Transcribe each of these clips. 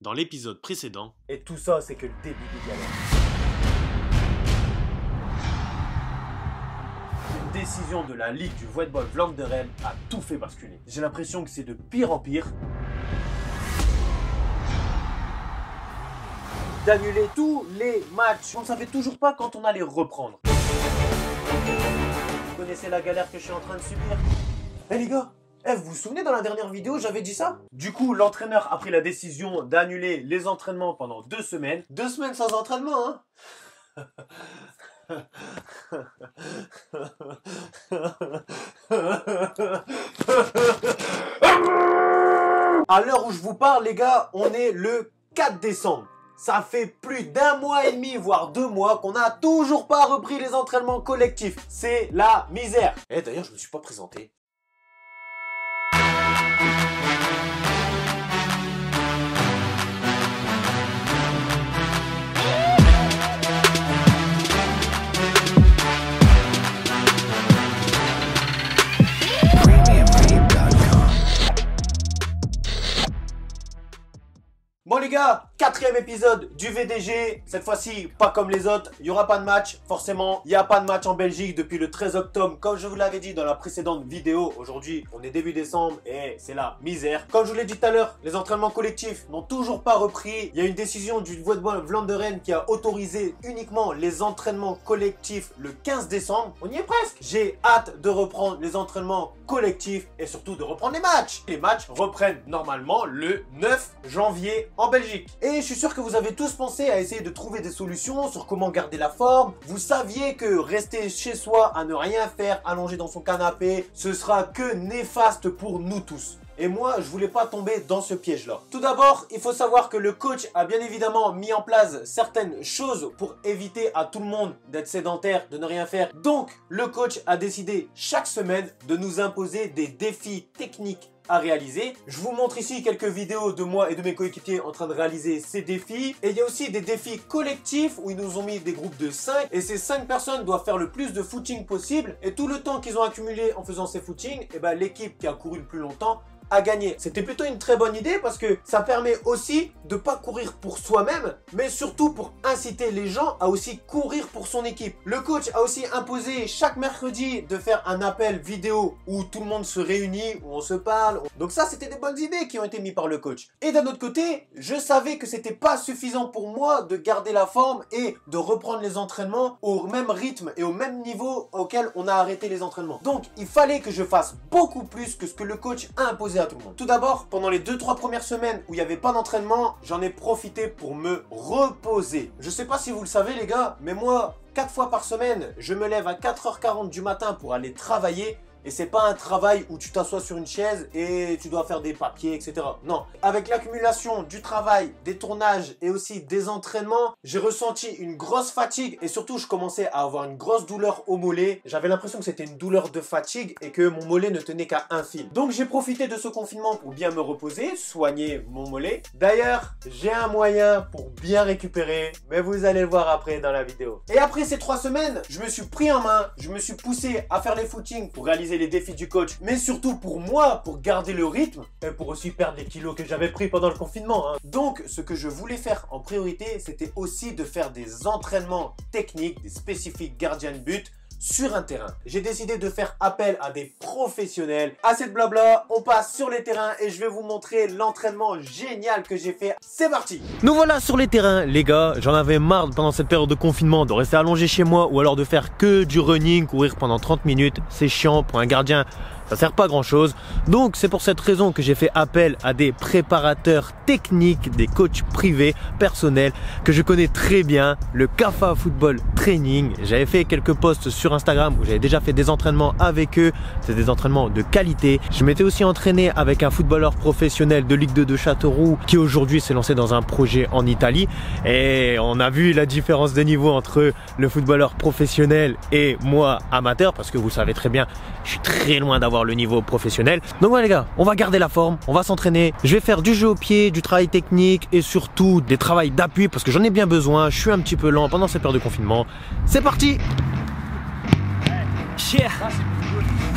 dans l'épisode précédent. Et tout ça, c'est que le début du galère. Une décision de la Ligue du Voetbal Vlaanderen a tout fait basculer. J'ai l'impression que c'est de pire en pire. D'annuler tous les matchs. On ne savait toujours pas quand on allait reprendre. Vous connaissez la galère que je suis en train de subir? Eh les gars, vous vous souvenez dans la dernière vidéo, j'avais dit ça? Du coup, l'entraîneur a pris la décision d'annuler les entraînements pendant 2 semaines. 2 semaines sans entraînement, hein? À l'heure où je vous parle, les gars, on est le 4 décembre. Ça fait plus d'1 mois et demi, voire 2 mois, qu'on n'a toujours pas repris les entraînements collectifs. C'est la misère. Et d'ailleurs, je me suis pas présenté. Bon les gars, 4e épisode du VDG. Cette fois-ci, pas comme les autres, il n'y aura pas de match. Forcément, il n'y a pas de match en Belgique depuis le 13 octobre. Comme je vous l'avais dit dans la précédente vidéo, aujourd'hui, on est début décembre et c'est la misère. Comme je vous l'ai dit tout à l'heure, les entraînements collectifs n'ont toujours pas repris. Il y a une décision du Voetbal Vlaanderen qui a autorisé uniquement les entraînements collectifs le 15 décembre. On y est presque. J'ai hâte de reprendre les entraînements collectifs et surtout de reprendre les matchs. Les matchs reprennent normalement le 9 janvier en Belgique. Et je suis sûr que vous avez tous pensé à essayer de trouver des solutions sur comment garder la forme. Vous saviez que rester chez soi à ne rien faire, allongé dans son canapé, ce sera que néfaste pour nous tous. Et moi, je voulais pas tomber dans ce piège-là. Tout d'abord, il faut savoir que le coach a bien évidemment mis en place certaines choses pour éviter à tout le monde d'être sédentaire, de ne rien faire. Donc, le coach a décidé chaque semaine de nous imposer des défis techniques à réaliser. Je vous montre ici quelques vidéos de moi et de mes coéquipiers en train de réaliser ces défis. Et il y a aussi des défis collectifs où ils nous ont mis des groupes de 5 et ces 5 personnes doivent faire le plus de footing possible. Et tout le temps qu'ils ont accumulé en faisant ces footings, et ben l'équipe qui a couru le plus longtemps à gagner. C'était plutôt une très bonne idée parce que ça permet aussi de pas courir pour soi-même, mais surtout pour inciter les gens à aussi courir pour son équipe. Le coach a aussi imposé chaque mercredi de faire un appel vidéo où tout le monde se réunit, où on se parle. Donc ça, c'était des bonnes idées qui ont été mises par le coach. Et d'un autre côté, je savais que c'était pas suffisant pour moi de garder la forme et de reprendre les entraînements au même rythme et au même niveau auquel on a arrêté les entraînements. Donc, il fallait que je fasse beaucoup plus que ce que le coach a imposé à tout le monde. Tout d'abord, pendant les 2-3 premières semaines où il n'y avait pas d'entraînement, j'en ai profité pour me reposer. Je sais pas si vous le savez les gars, mais moi, 4 fois par semaine, je me lève à 4h40 du matin pour aller travailler. Et c'est pas un travail où tu t'assois sur une chaise et tu dois faire des papiers, etc. Non. Avec l'accumulation du travail, des tournages et aussi des entraînements, j'ai ressenti une grosse fatigue et surtout, je commençais à avoir une grosse douleur au mollet. J'avais l'impression que c'était une douleur de fatigue et que mon mollet ne tenait qu'à un fil. Donc, j'ai profité de ce confinement pour bien me reposer, soigner mon mollet. D'ailleurs, j'ai un moyen pour bien récupérer, mais vous allez le voir après dans la vidéo. Et après ces 3 semaines, je me suis pris en main, je me suis poussé à faire les footings pour réaliser les défis du coach, mais surtout pour moi, pour garder le rythme et pour aussi perdre les kilos que j'avais pris pendant le confinement, hein. Donc, ce que je voulais faire en priorité, c'était aussi de faire des entraînements techniques, des spécifiques gardiens de but sur un terrain. J'ai décidé de faire appel à des professionnels. Assez de blabla, on passe sur les terrains et je vais vous montrer l'entraînement génial que j'ai fait. C'est parti! Nous voilà sur les terrains, les gars. J'en avais marre pendant cette période de confinement de rester allongé chez moi ou alors de faire que du running, courir pendant 30 minutes. C'est chiant pour un gardien. Ça sert pas à grand chose. Donc c'est pour cette raison que j'ai fait appel à des préparateurs techniques, des coachs privés, personnels, que je connais très bien, le Kafa Football Training. J'avais fait quelques posts sur Instagram où j'avais déjà fait des entraînements avec eux. C'est des entraînements de qualité. Je m'étais aussi entraîné avec un footballeur professionnel de Ligue 2 de Châteauroux qui aujourd'hui s'est lancé dans un projet en Italie. Et on a vu la différence de niveau entre le footballeur professionnel et moi amateur, parce que vous savez très bien, je suis très loin d'avoir le niveau professionnel. Donc voilà les gars, on va garder la forme, on va s'entraîner. Je vais faire du jeu au pied, du travail technique et surtout des travails d'appui parce que j'en ai bien besoin. Je suis un petit peu lent pendant cette période de confinement. C'est parti! Yeah.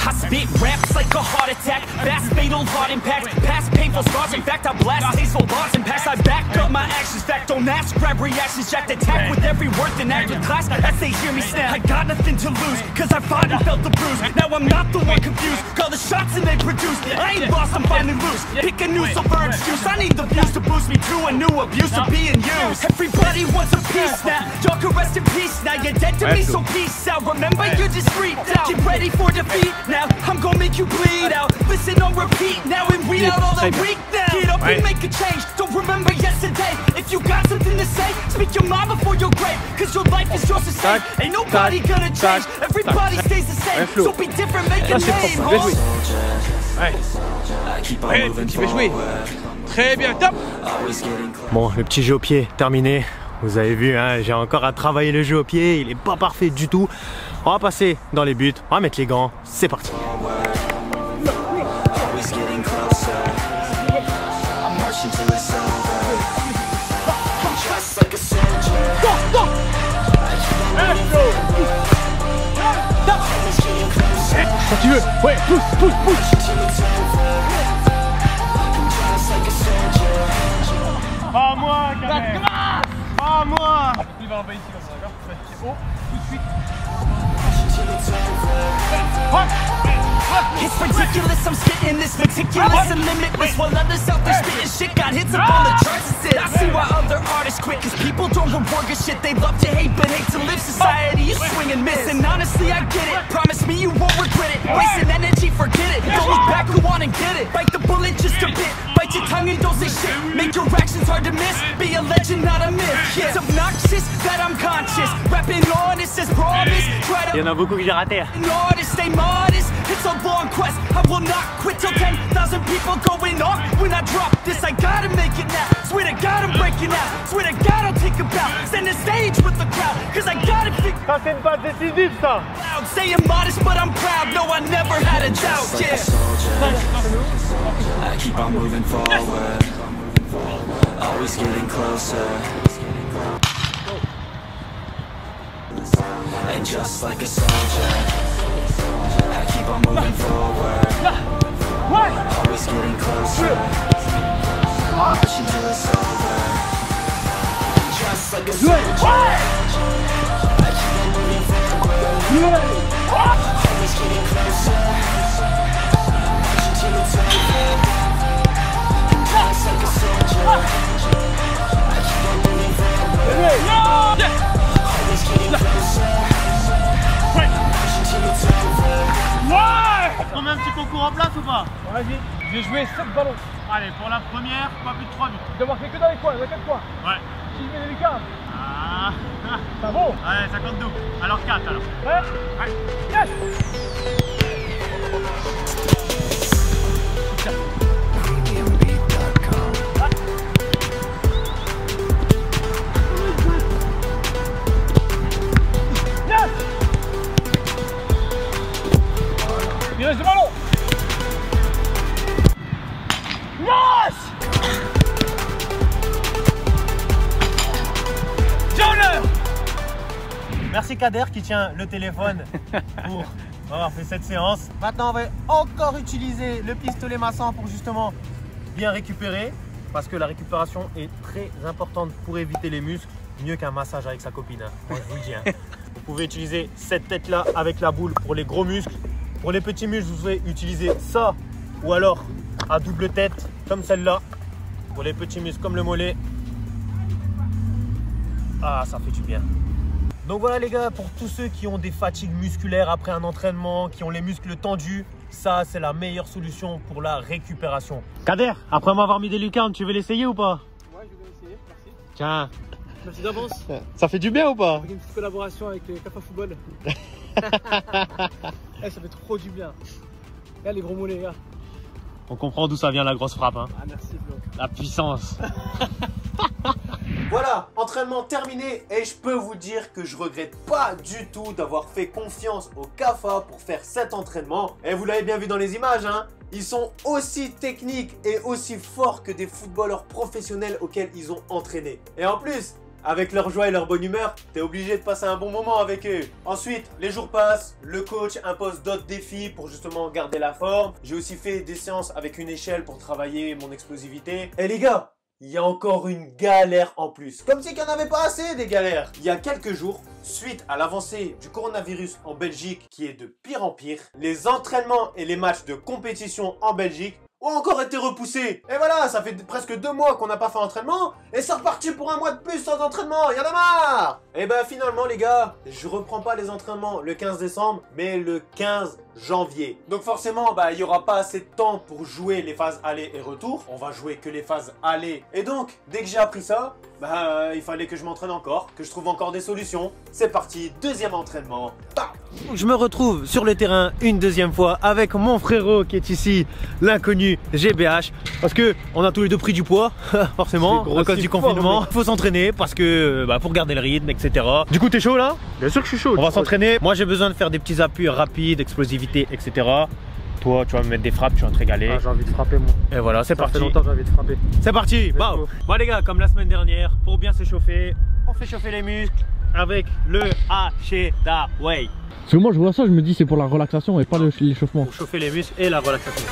I spit raps like a heart attack, fast fatal heart impact, past painful scars. In fact, I blast hazel bars and pass. I back up my actions, fact don't ask, grab reactions, jacked attack with every word, then act with class as they hear me snap. I got nothing to lose, cause I fought and felt the bruise. Now I'm not the one confused, call the shots and they produce. I ain't lost, I'm finally loose. Pick a new silver excuse, I need the views to boost me to a new abuse of being used. Everybody wants a piece now, y'all can rest in peace now. You're dead to me, so peace out. Remember, you're just freaked out. Get ready for defeat now, I'm gonna make you bleed out. Listen on repeat now and weed out all the weak now. Get up and make a change, don't remember yesterday. If you got something to say, speak your mind before your grave. Cause your life is yours to save, ain't nobody gonna change. Everybody stays the same, so be different, make a name, homie. Ouais, tu vas jouer. Très bien, top. Bon, le petit jeu au pied terminé. Vous avez vu, hein, j'ai encore à travailler le jeu au pied. Il est pas parfait du tout. On va passer dans les buts. On va mettre les gants. C'est parti. Quand tu veux, ouais, pousse, pousse, pousse. Pas moi, Kader. Pas moi. Il va envahir ici comme ça, d'accord? C'est haut, tout de suite. It's ridiculous, I'm spitting this meticulous and limitless, while others out there spitting shit got hits up on the charts instead. I see why other artists quit, cause people don't reward good shit. They love to hate but hate to live. Society is swing and miss, and honestly I get it. Promise me you won't regret it. Wasting energy, forget it. Don't look back, go on and get it. Bite the bullet just a bit, bite your tongue and don't say shit. Make your actions hard to miss, be a legend not a myth. Yeah. It's obnoxious that I'm conscious, rapping honest as promise. Try to Il y en a beaucoup que j'ai raté. an artist, stay modest. It's a long quest, I will not quit till 10,000 people going off. When I drop this, I gotta make it now. Swear to God I'm breaking out. Swear to God I'll take a bow. Stand the stage with the crowd, cause I gotta figure Ça, c'est une passe décisive, ça. out. Saying modest, but I'm proud. No, I never had a doubt, yeah. I keep on moving forward, always getting closer. And just like a soldier, I keep on moving forward, always getting closer. Pushing till it's over. Just like a soldier, I keep on moving forward, always getting closer. Pushing till it's over. Just like a soldier, I keep on moving forward, always getting closer. Pushing till it's over. On met un petit concours en place ou pas? Vas-y, j'ai joué 7 ballons. Allez, pour la première, pas plus de 3 buts. Tu dois marquer que dans les coins, dans les 4 coins. Ouais. Si je mets les lucarnes, Ah. ça vaut. Ouais, ça compte double. Alors 4 alors. Ouais. Ouais. Yes. Yes. Il reste le ballon. Yes. Merci Kader qui tient le téléphone pour avoir fait cette séance. Maintenant, on va encore utiliser le pistolet massant pour justement bien récupérer. Parce que la récupération est très importante pour éviter les muscles. Mieux qu'un massage avec sa copine, hein. Moi je vous le dis. Hein. Vous pouvez utiliser cette tête là avec la boule pour les gros muscles. Pour les petits muscles, vous pouvez utiliser ça ou alors à double tête comme celle-là. Pour les petits muscles comme le mollet. Ah, ça fait du bien. Donc voilà les gars, pour tous ceux qui ont des fatigues musculaires après un entraînement, qui ont les muscles tendus, ça c'est la meilleure solution pour la récupération. Kader, après m'avoir mis des lucarnes, tu veux l'essayer ou pas? Ouais, je vais essayer, merci. Tiens. Merci d'avance. Ça fait du bien ou pas? Avec une petite collaboration avec Kappa Football. Eh, ça fait trop du bien. Regarde les gros mollets, gars. On comprend d'où ça vient la grosse frappe, hein. Ah, merci, Flo. La puissance. Voilà, entraînement terminé et je peux vous dire que je regrette pas du tout d'avoir fait confiance au CAFA pour faire cet entraînement. Et vous l'avez bien vu dans les images, hein, ils sont aussi techniques et aussi forts que des footballeurs professionnels auxquels ils ont entraîné. Et en plus, avec leur joie et leur bonne humeur, t'es obligé de passer un bon moment avec eux. Ensuite, les jours passent, le coach impose d'autres défis pour justement garder la forme. J'ai aussi fait des séances avec une échelle pour travailler mon explosivité. Et les gars, il y a encore une galère en plus. Comme si qu'il n'y en avait pas assez des galères. Il y a quelques jours, suite à l'avancée du coronavirus en Belgique qui est de pire en pire, les entraînements et les matchs de compétition en Belgique ont encore été repoussés. Et voilà, ça fait presque 2 mois qu'on n'a pas fait d'entraînement et c'est reparti pour un mois de plus sans entraînement. Y'en a marre. Et ben finalement les gars, je reprends pas les entraînements le 15 décembre, mais le 15 janvier. Donc forcément, il n'y aura pas assez de temps pour jouer les phases aller et retour. On va jouer que les phases aller. Et donc, dès que j'ai appris ça, il fallait que je m'entraîne encore, que je trouve encore des solutions. C'est parti, deuxième entraînement. Bah Je me retrouve sur le terrain une deuxième fois avec mon frérot qui est ici, l'inconnu GBH. Parce que on a tous les deux pris du poids, forcément, à cause du confinement. Il faut s'entraîner parce que pour garder le rythme, etc. Du coup, t'es chaud là? Bien sûr que je suis chaud. On va s'entraîner. Moi, j'ai besoin de faire des petits appuis rapides, explosivité, etc. Toi, tu vas me mettre des frappes, tu vas te régaler. Ah, j'ai envie de frapper moi. Et voilà, c'est parti. Ça fait longtemps que j'ai envie de frapper. C'est parti. Bon, les gars, comme la semaine dernière, pour bien s'échauffer, on fait chauffer les muscles avec le Asheda Way. Parce que moi je vois ça, je me dis c'est pour la relaxation et pas l'échauffement. Pour chauffer les muscles et la relaxation.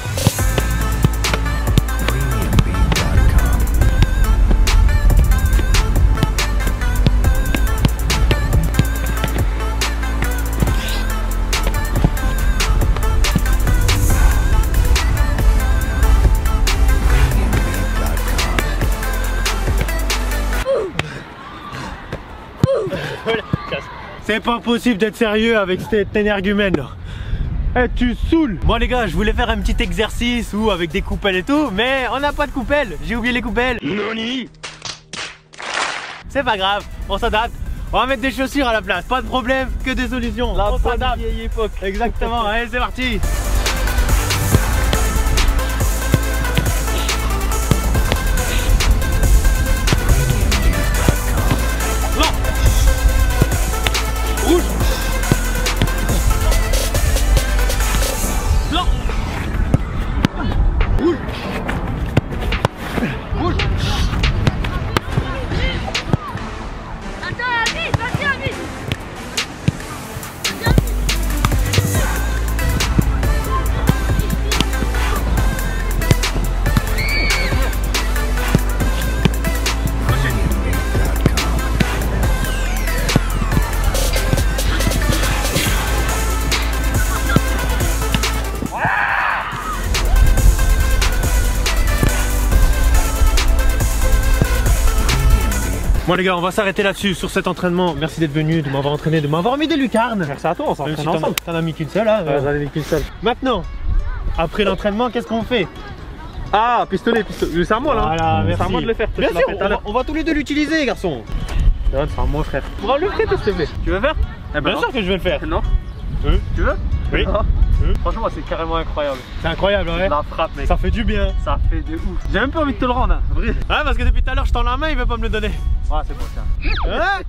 C'est pas possible d'être sérieux avec cet énergumène là. Eh, tu saoules. Bon les gars, je voulais faire un petit exercice ou avec des coupelles et tout, mais on n'a pas de coupelles. J'ai oublié les coupelles. Noni. C'est pas grave, on s'adapte. On va mettre des chaussures à la place, pas de problème, que des solutions. La on s'adapte. vieille époque. Exactement, allez c'est parti. Bon les gars, on va s'arrêter là-dessus, sur cet entraînement. Merci d'être venu, de m'avoir entraîné, de m'avoir mis des lucarnes. Merci à toi, on s'entraîne Si ensemble. t'en as mis qu'une seule, hein. J'en ai mis qu'une seule. Maintenant, après l'entraînement, qu'est-ce qu'on fait? Ah, pistolet. C'est à moi là. Voilà, C'est merci. à moi de le faire. Bien sûr, on va tous les deux l'utiliser, garçon. C'est à moi, frère. Pour le prêter, s'il te plaît. Tu veux faire? Eh ben Bien non. sûr que je vais le faire. Non. Tu veux? Oui. Non. Franchement, c'est carrément incroyable. C'est incroyable, ouais. La frappe, mec. Ça fait du bien. Ça fait de ouf. J'ai même pas envie de te le rendre. Hein. Vrai. Ouais, parce que depuis tout à l'heure, je tends la main, il veut pas me le donner. Ah, c'est bon, tiens. Hein?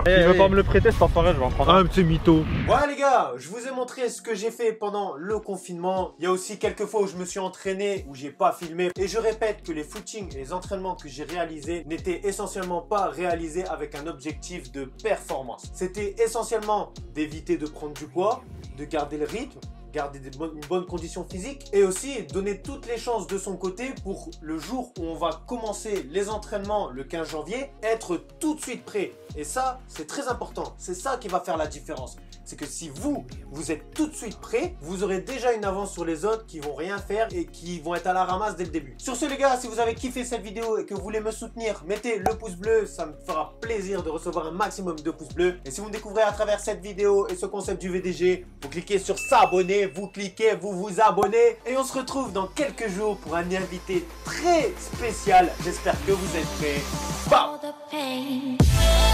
Tu veux pas me le prêter, cet enfoiré, je vais en prendre un. Un petit mytho. Voilà les gars, je vous ai montré ce que j'ai fait pendant le confinement. Il y a aussi quelques fois où je me suis entraîné, où j'ai pas filmé. Et je répète que les footings et les entraînements que j'ai réalisés n'étaient essentiellement pas réalisés avec un objectif de performance. C'était essentiellement d'éviter de prendre du poids, de garder le rythme, garder une bonne condition physique et aussi donner toutes les chances de son côté pour le jour où on va commencer les entraînements le 15 janvier, être tout de suite prêt. Et ça, c'est très important. C'est ça qui va faire la différence. C'est que si vous êtes tout de suite prêt, vous aurez déjà une avance sur les autres qui vont rien faire et qui vont être à la ramasse dès le début. Sur ce les gars, si vous avez kiffé cette vidéo et que vous voulez me soutenir, mettez le pouce bleu, ça me fera plaisir de recevoir un maximum de pouces bleus. Et si vous me découvrez à travers cette vidéo et ce concept du VDG, vous cliquez sur s'abonner, vous cliquez, vous vous abonnez. Et on se retrouve dans quelques jours pour un invité très spécial. J'espère que vous êtes prêts. Bam! All the pain.